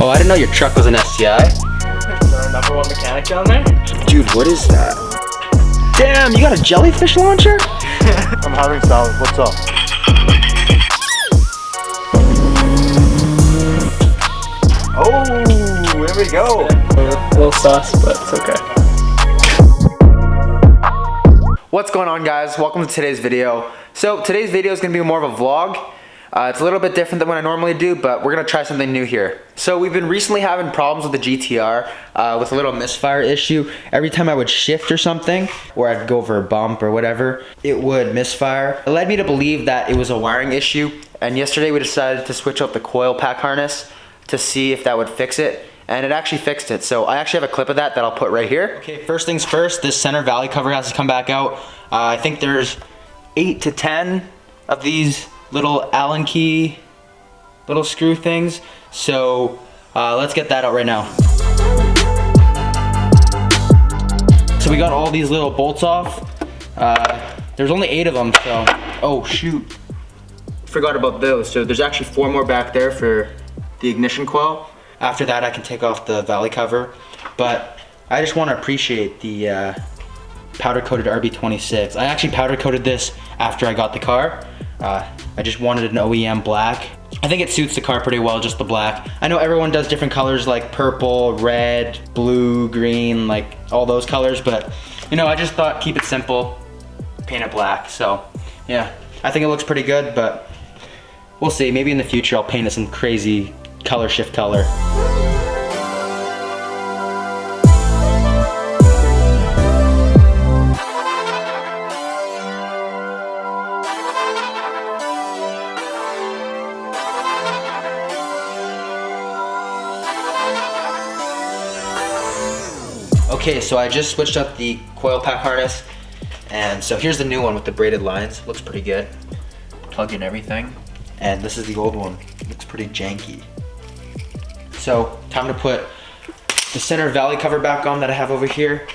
Oh, I didn't know your truck was an STI. Our number one mechanic down there. Dude, what is that? Damn, you got a jellyfish launcher? I'm having salad. What's up? Oh, here we go. A little sauce, but it's okay. What's going on, guys? Welcome to today's video. So today's video is going to be more of a vlog. It's a little bit different than what I normally do, but we're going to try something new here. So we've been recently having problems with the GTR with a little misfire issue. Every time I would shift or something, or I'd go over a bump or whatever, it would misfire. It led me to believe that it was a wiring issue, and yesterday we decided to switch out the coil pack harness to see if that would fix it, and it actually fixed it. So I actually have a clip of that I'll put right here. Okay, first things first, this center valley cover has to come back out. I think there's 8 to 10 of these little Allen key little screw things. So let's get that out right now. So we got all these little bolts off. There's only 8 of them, so, oh shoot. Forgot about those. So there's actually 4 more back there for the ignition coil. After that I can take off the valley cover. But I just want to appreciate the powder coated RB26. I actually powder coated this after I got the car. I just wanted an OEM black. I think it suits the car pretty well, just the black. I know everyone does different colors like purple, red, blue, green, like all those colors, but you know, I just thought keep it simple, paint it black. So yeah, I think it looks pretty good, but we'll see. Maybe in the future I'll paint it some crazy color shift color. Okay, so I just switched up the coil pack harness, and so here's the new one with the braided lines. Looks pretty good. Plug in everything. And this is the old one. Looks pretty janky. So, time to put the center valley cover back on that I have over here,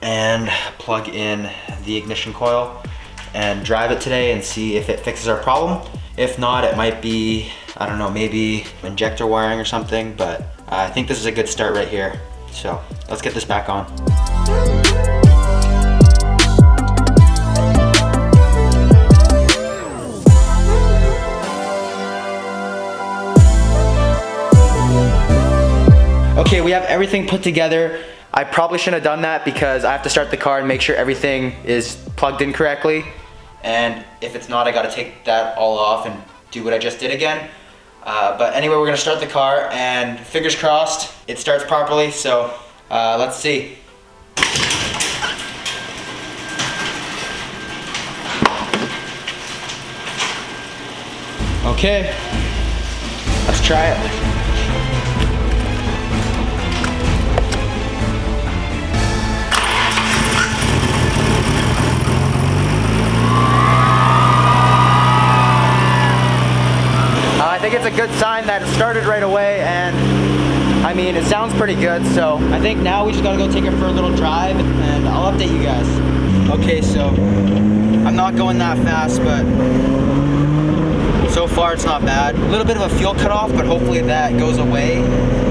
and plug in the ignition coil and drive it today and see if it fixes our problem. If not, it might be, I don't know, maybe injector wiring or something, but I think this is a good start right here. So let's get this back on. Okay, we have everything put together. I probably shouldn't have done that because I have to start the car and make sure everything is plugged in correctly. And if it's not, I gotta take that all off and do what I just did again. But anyway, we're gonna start the car and fingers crossed it starts properly, so let's see. Okay, let's try it. I think it's a good sign that it started right away, and I mean, it sounds pretty good, so I think now we just gotta go take it for a little drive, and I'll update you guys. Okay, so I'm not going that fast, but so far it's not bad. A little bit of a fuel cutoff, but hopefully that goes away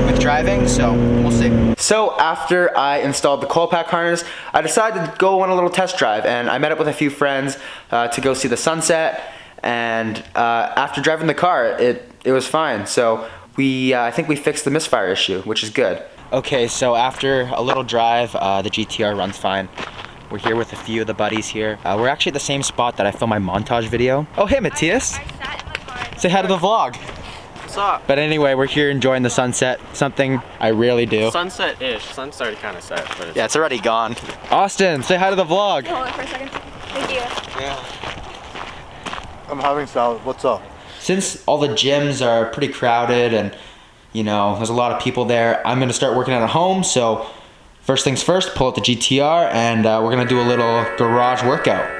with driving, so we'll see. So after I installed the coil pack harness, I decided to go on a little test drive, and I met up with a few friends to go see the sunset. And after driving the car, it was fine. So I think we fixed the misfire issue, which is good. Okay, so after a little drive, the GTR runs fine. We're here with a few of the buddies here. We're actually at the same spot that I filmed my montage video. Oh, hey, Matthias. Say hi to the vlog. What's up? But anyway, we're here enjoying the sunset, something I rarely do. Sunset-ish. Sun's already kind of set, but Yeah, it's already gone. Austin, say hi to the vlog. Hold on for a second. Thank you. yeah. I'm having salad. What's up? Since all the gyms are pretty crowded and, you know, there's a lot of people there, I'm gonna start working out at home. So first things first, pull out the GTR, and we're gonna do a little garage workout.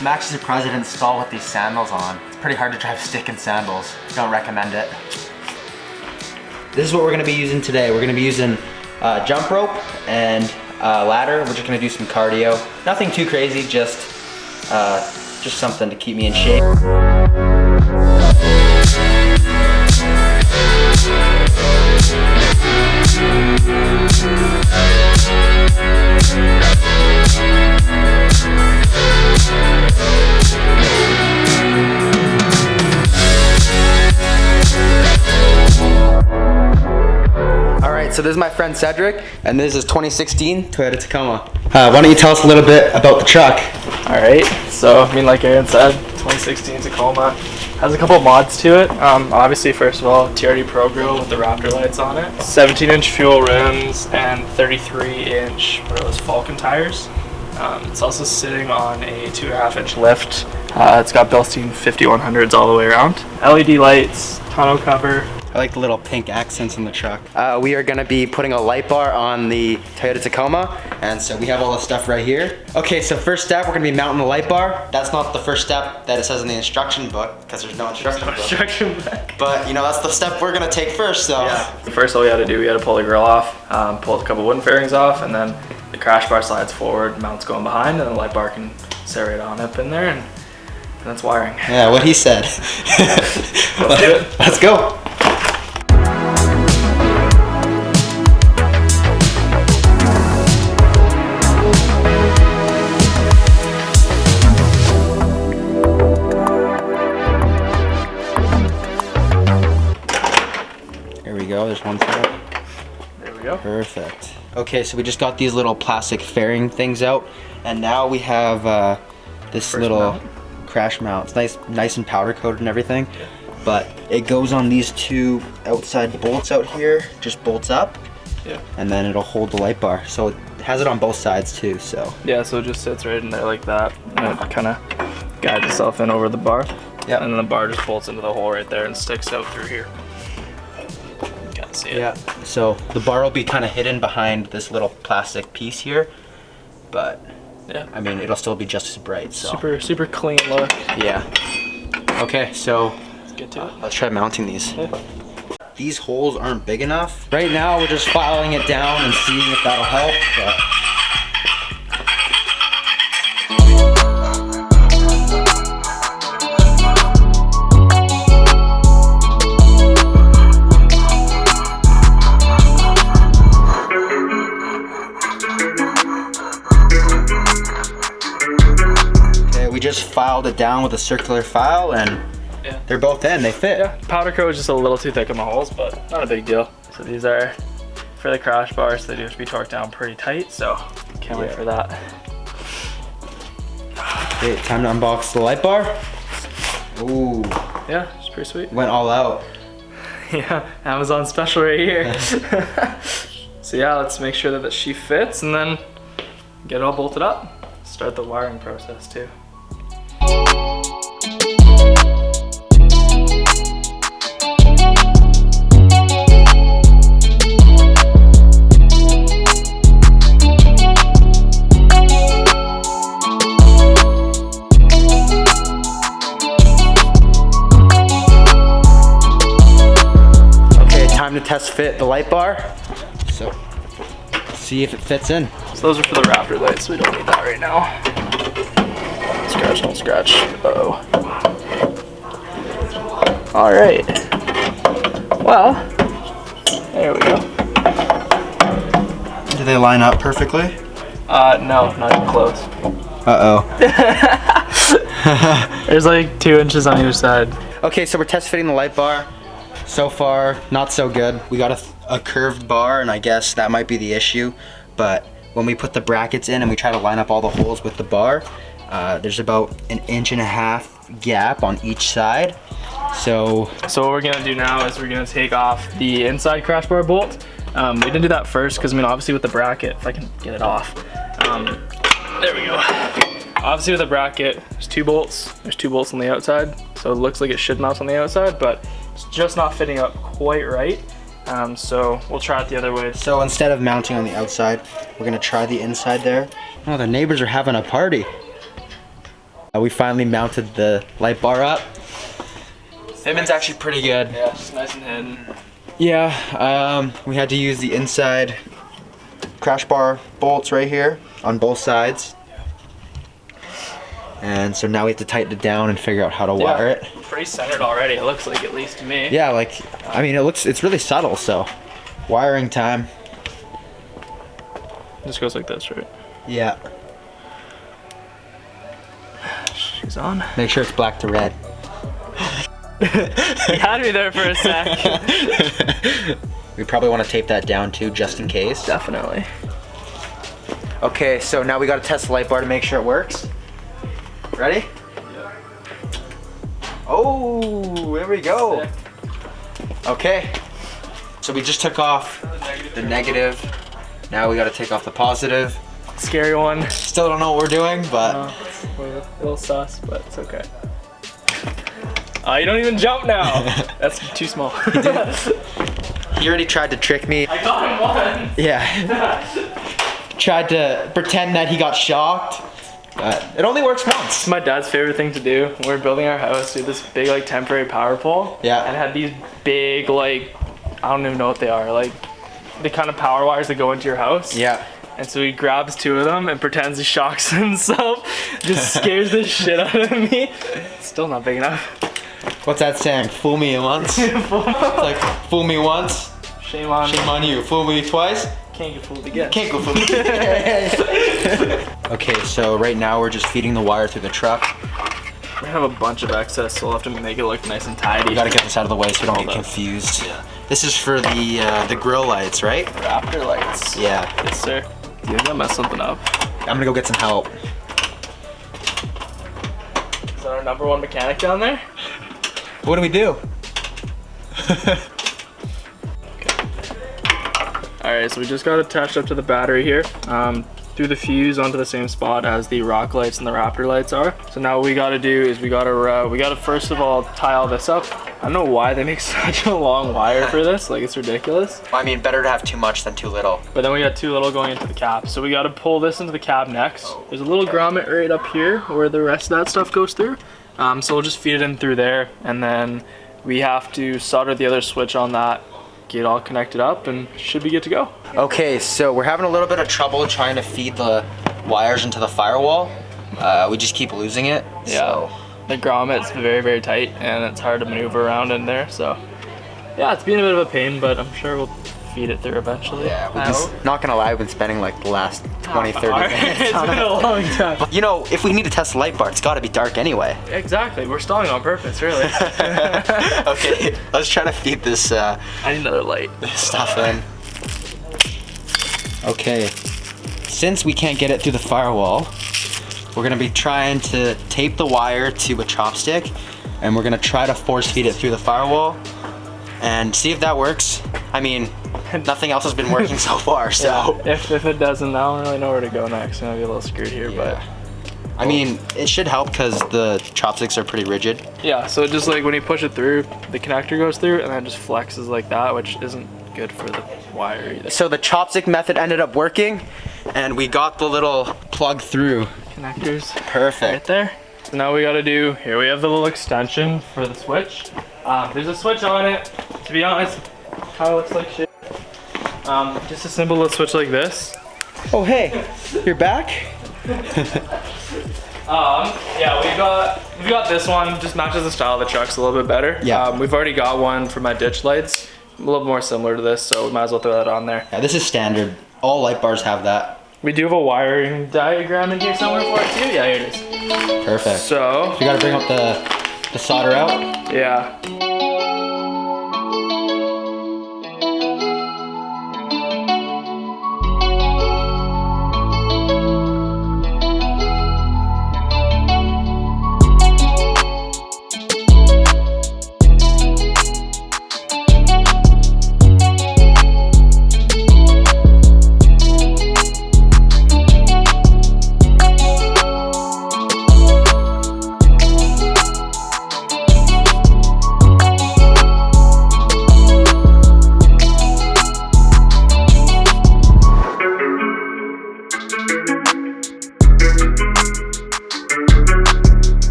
I'm actually surprised I didn't install with these sandals on. It's pretty hard to drive stick in sandals. Don't recommend it. this is what we're gonna be using today. We're gonna be using jump rope and ladder. We're just gonna do some cardio. Nothing too crazy, just something to keep me in shape. So this is my friend Cedric, and this is 2016 Toyota Tacoma. Why don't you tell us a little bit about the truck? Alright, so I mean, like Aaron said, 2016 Tacoma has a couple mods to it. Obviously, first of all, TRD Pro Grill with the Raptor lights on it, 17-inch fuel rims, and 33-inch Falcon tires. It's also sitting on a 2.5-inch lift. It's got Bilstein 5100s all the way around. LED lights, tonneau cover. I like the little pink accents on the truck. We are gonna be putting a light bar on the Toyota Tacoma, and so we have all the stuff right here. Okay, so first step, we're gonna be mounting the light bar. That's not the first step that it says in the instruction book, because there's no instruction book. But you know, that's the step we're gonna take first, so. Yeah, first all we had to do, we had to pull the grill off, pull a couple wooden fairings off, and then the crash bar slides forward, mounts going behind, and the light bar can sit right on up in there, and that's wiring. Yeah, what he said. Let's do it. Let's go. There's one set. There we go. Perfect. Okay, so we just got these little plastic fairing things out, and now we have this First little mount. crash mount. It's nice and powder coated and everything, but it goes on these two outside bolts out here. Just bolts up, and then it'll hold the light bar. So it has it on both sides too. So yeah, so it just sits right in there like that, and it kind of guides itself in over the bar. Yeah, and then the bar just bolts into the hole right there and sticks out through here. See it. Yeah, so the bar will be kind of hidden behind this little plastic piece here, but yeah, I mean, it'll still be just as bright. So super clean look. Yeah. Okay, so let's get to it. Let's try mounting these. Yeah. These holes aren't big enough. Right now, we're just filing it down and seeing if that'll help. But we just filed it down with a circular file, and they're both in, they fit. Yeah, powder coat is just a little too thick in the holes, but not a big deal. So these are for the crash bars, so they do have to be torqued down pretty tight, so can't wait for that. Okay, time to unbox the light bar. Ooh. Yeah, it's pretty sweet. Went all out. Yeah, Amazon special right here. So yeah, let's make sure that the sheath fits and then get it all bolted up. Start the wiring process too. Time to test fit the light bar. So, see if it fits in. So those are for the Raptor lights, so we don't need that right now. Scratch, don't scratch. Uh-oh. All right. Well, there we go. Do they line up perfectly? No, not even close. Uh-oh. There's like 2 inches on either side. Okay, so we're test fitting the light bar. So far, not so good. We got a curved bar, and I guess that might be the issue. But when we put the brackets in and we try to line up all the holes with the bar, there's about 1.5 inch gap on each side. So what we're gonna do now is we're gonna take off the inside crash bar bolt. We didn't do that first because, I mean, obviously with the bracket, if I can get it off. There we go. Obviously with the bracket, there's 2 bolts. There's 2 bolts on the outside, so it looks like it should mount on the outside, but it's just not fitting up quite right. So we'll try it the other way. So instead of mounting on the outside, we're gonna try the inside there. Oh, the neighbors are having a party. We finally mounted the light bar up. Fitment's actually pretty good. Yeah, it's just nice and hidden. Yeah, we had to use the inside crash bar bolts right here on both sides. And so now we have to tighten it down and figure out how to wire it. Pretty centered already, it looks like, at least to me. Yeah, like, I mean, it's really subtle, so. Wiring time. This goes like this, right? Yeah. She's on. Make sure it's black to red. You had me there for a sec. We probably want to tape that down too, just in case. Definitely. Okay, so now we got to test the light bar to make sure it works. Ready? Yeah. Oh, there we go. Sick. Okay. So we just took off the negative. Now we got to take off the positive. Scary one. Still don't know what we're doing, but We're a little sus, but it's okay. You don't even jump now. That's too small. he already tried to trick me. I got him once. Yeah. Tried to pretend that he got shocked. It only works once. It's my dad's favorite thing to do. When we were building our house, we had this big like temporary power pole. Yeah. And it had these big like, I don't even know what they are, like the kind of power wires that go into your house. Yeah. And so he grabs two of them and pretends he shocks himself. Just scares the shit out of me. Still not big enough. What's that saying? Fool me once. It's like, fool me once, Shame on shame on you. Fool me twice, Can't get fooled again. can't go fool me. Okay, so right now we're just feeding the wire through the truck. We have a bunch of excess, so we'll have to make it look nice and tidy. We gotta get this out of the way so we don't Hold get up. confused. Yeah. This is for the grill lights, right? Raptor lights. Yeah. Yes, sir. You gotta mess something up. I'm gonna go get some help. Is that our number one mechanic down there? What do we do? Alright, so we just got attached up to the battery here. Through the fuse onto the same spot as the rock lights and the Raptor lights are. So now what we gotta do is we gotta first of all tie all this up. I don't know why they make such a long wire for this, like it's ridiculous. I mean, better to have too much than too little. But then we got too little going into the cap. So we gotta pull this into the cab next. There's a little grommet right up here where the rest of that stuff goes through. So we'll just feed it in through there, and then we have to solder the other switch on that, get it all connected up, and should be good to go. Okay, so we're having a little bit of trouble trying to feed the wires into the firewall. We just keep losing it. So. The grommet's very, very tight, and it's hard to maneuver around in there. So yeah, it's been a bit of a pain, but I'm sure we'll feed it through eventually. Yeah, not gonna lie, we've been spending like the last 20, 30 minutes. It's been a long time. But you know, if we need to test the light bar, it's gotta be dark anyway. Exactly, we're stalling on purpose, really. Okay, let's try to feed this I need another light. stuff in. Okay, since we can't get it through the firewall, we're gonna be trying to tape the wire to a chopstick, and we're gonna try to force feed it through the firewall and see if that works. I mean, nothing else has been working so far, so. Yeah, if it doesn't, I don't really know where to go next. I'm gonna be a little screwed here, Yeah. I mean, it should help because the chopsticks are pretty rigid. but yeah, so just like when you push it through, the connector goes through and then it just flexes like that, which isn't good for the wire either. So the chopstick method ended up working, and we got the little plug through. Connectors. Perfect. Right there. So now we gotta do, here we have the little extension for the switch. There's a switch on it. To be honest, kind of looks like shit. Just a simple little switch like this. Oh hey, you're back? Yeah, we've got this one. Just matches the style of the trucks a little bit better. Yeah. We've already got one for my ditch lights. A little more similar to this, so we might as well throw that on there. Yeah, this is standard. All light bars have that. We do have a wiring diagram in here somewhere for it too. Yeah, here it is. Perfect. So, We gotta bring up the solder out. yeah.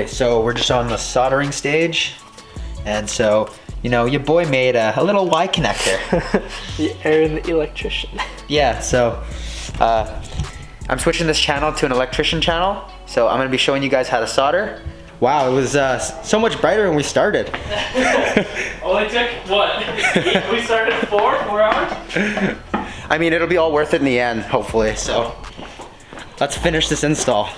Okay, so we're just on the soldering stage. And so, you know, your boy made a little Y connector. Aaron the electrician. Yeah, so I'm switching this channel to an electrician channel. So I'm gonna be showing you guys how to solder. Wow, it was so much brighter when we started. Only took what? We started at 4 hours? I mean, it'll be all worth it in the end, hopefully. So let's finish this install.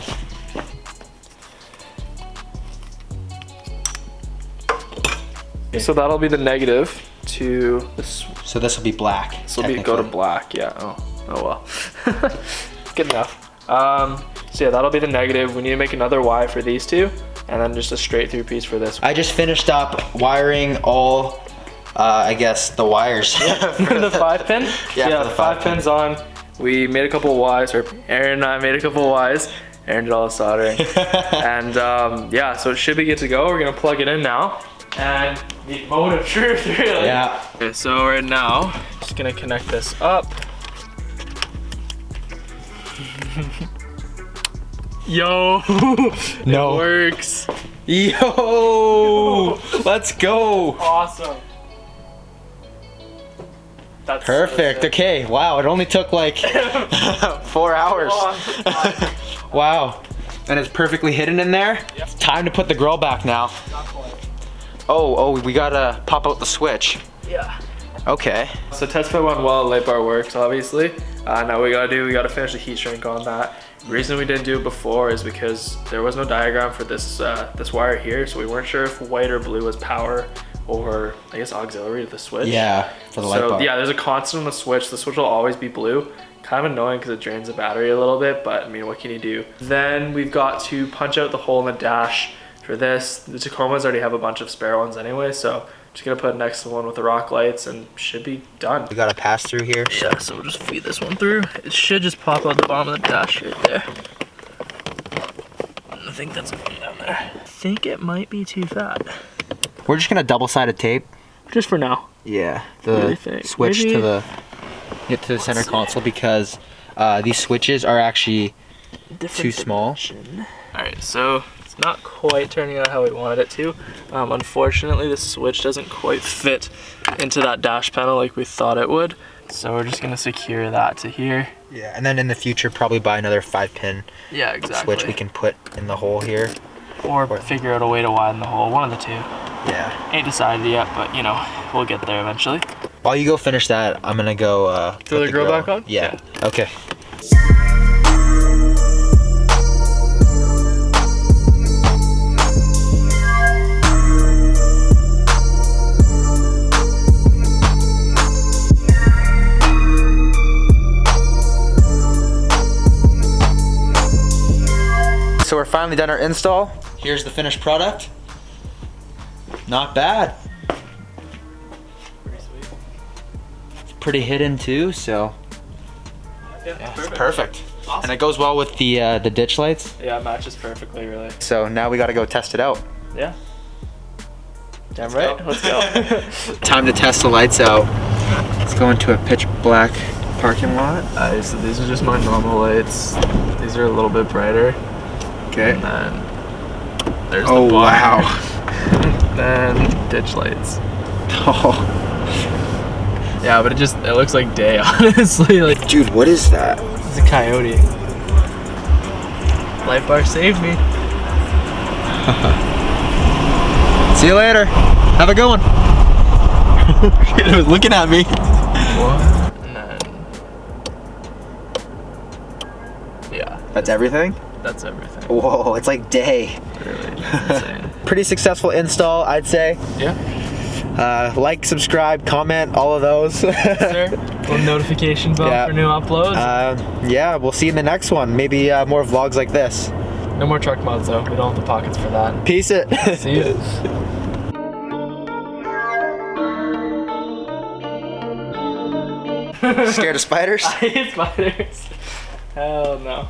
So that'll be the negative to this. So this will be black. This will be go to black. Yeah. Oh well. Good enough. So yeah, that'll be the negative. We need to make another Y for these two, and then just a straight through piece for this. I just finished up wiring all, I guess, the wires. For the 5-pin? Yeah, the 5 pins on. We made a couple Ys, or Aaron and I made a couple Ys. Aaron did all the soldering. And yeah, so it should be good to go. We're gonna plug it in now. And the moment of truth, really. Yeah. Okay, so right now, just gonna connect this up. Yo, No. It works. Yo, let's go. Awesome. That's Perfect. Okay. Wow. It only took like 4 hours. Wow. And it's perfectly hidden in there. Yep. Time to put the grill back now. Oh, we gotta pop out the switch. Yeah. Okay. So test fit went well. Light bar works, obviously. Now we gotta finish the heat shrink on that. The reason we didn't do it before is because there was no diagram for this this wire here, so we weren't sure if white or blue was power or I guess auxiliary to the switch. Yeah, for the light bar. Yeah, there's a constant on the switch. The switch will always be blue. Kind of annoying because it drains the battery a little bit, but I mean, what can you do? Then we've got to punch out the hole in the dash for this. The Tacomas already have a bunch of spare ones anyway, so just gonna put next to one with the rock lights and should be done. We got a pass through here. Yeah, so we'll just feed this one through. It should just pop out the bottom of the dash right there. I think that's going down there. I think it might be too fat. We're just gonna double-sided tape. Just for now. Yeah, Really the think. switch Maybe- to the center console because these switches are actually too small. Alright, so it's not quite turning out how we wanted it to. Unfortunately, the switch doesn't quite fit into that dash panel like we thought it would. So we're just gonna secure that to here. Yeah, and then in the future probably buy another 5-pin Yeah, exactly. switch we can put in the hole here. Or figure out a way to widen the hole, one of the two. Yeah. Ain't decided yet, but you know, we'll get there eventually. While you go finish that, I'm gonna go Throw put the grill back on? Yeah. Okay. So we're finally done our install. Here's the finished product. Not bad. Pretty sweet. It's pretty hidden too, so Yeah, it's perfect. Awesome. And it goes well with the ditch lights. Yeah, it matches perfectly, really. So now we gotta go test it out. Yeah. Damn right. Let's go. Time to test the lights out. Let's go into a pitch black parking lot. So these are just my normal lights. These are a little bit brighter. Okay. And then there's Oh the bar. wow. Then ditch lights. Oh. Yeah, but it looks like day, honestly. Like, Dude, what is that? it's a coyote. Light bar saved me. See you later. Have a good one. It was looking at me. And then, yeah, That's everything? that's everything. Whoa, it's like day. Really insane. Pretty successful install, I'd say. Yeah. Like, subscribe, comment, all of those. Sir, little notification bell Yeah. for new uploads. Yeah, we'll see you in the next one. Maybe more vlogs like this. No more truck mods though. We don't have the pockets for that. Peace it. See you. Scared of spiders? I hate spiders. Hell no.